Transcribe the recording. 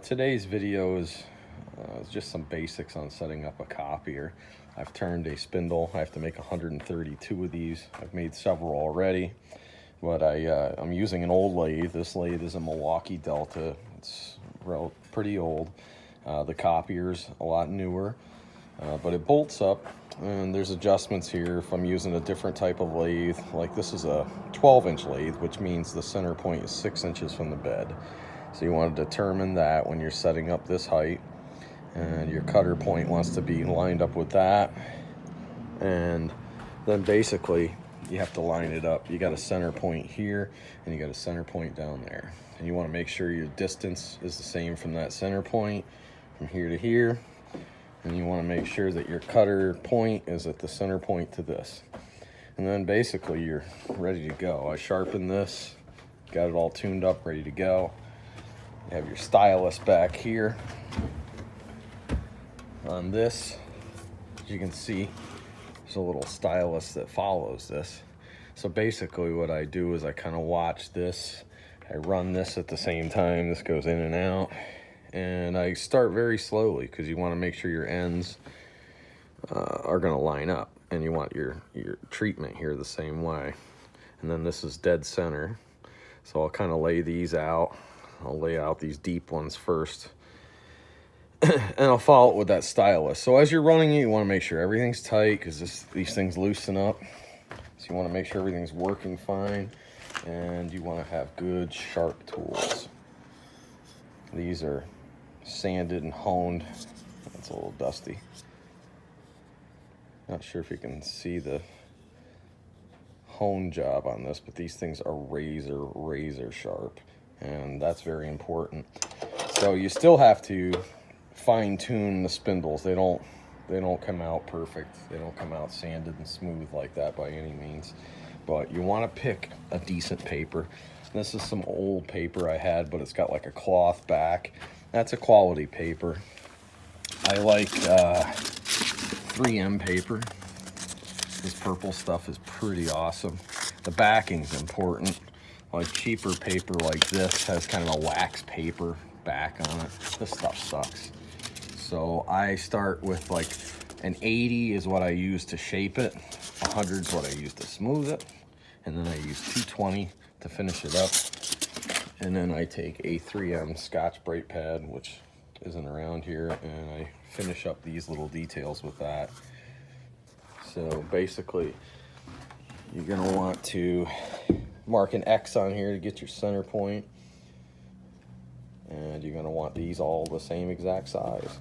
Today's video is just some basics on setting up a copier. I've turned a spindle. I have to make 132 of these. I've made several already, but I'm using an old lathe. This lathe is a Milwaukee Delta. It's pretty old. The copier's a lot newer, but it bolts up, and there's adjustments here. If I'm using a different type of lathe, like this is a 12-inch lathe, which means the center point is 6 inches from the bed. So you want to determine that when you're setting up this height, and your cutter point wants to be lined up with that, and then basically you have to line it up. You got a center point here and you got a center point down there, and you want to make sure your distance is the same from that center point from here to here, and you want to make sure that your cutter point is at the center point to this, and then basically you're ready to go. I sharpened this, got it all tuned up, ready to go. You have your stylus back here on this. As you can see, there's a little stylus that follows this. So basically what I do is I kind of watch this. I run this at the same time. This goes in and out. And I start very slowly because you want to make sure your ends are going to line up. And you want your treatment here the same way. And then this is dead center. So I'll kind of lay these out. I'll lay out these deep ones first, and I'll follow it with that stylus. So as you're running it, you want to make sure everything's tight, because these things loosen up. So you want to make sure everything's working fine, and you want to have good, sharp tools. These are sanded and honed. It's a little dusty. Not sure if you can see the hone job on this, but these things are razor sharp. And that's very important. So you still have to fine tune the spindles. They don't come out perfect. They don't come out sanded and smooth like that by any means. But you want to pick a decent paper. This is some old paper I had, but it's got like a cloth back. That's a quality paper. I like 3M paper. This purple stuff is pretty awesome. The backing's important. Like cheaper paper like this has kind of a wax paper back on it. This stuff sucks. So I start with like an 80 is what I use to shape it. 100 is what I use to smooth it. And then I use 220 to finish it up. And then I take a 3M Scotch Brite pad, which isn't around here, and I finish up these little details with that. So basically, you're gonna want to mark an X on here to get your center point, and you're going to want these all the same exact size.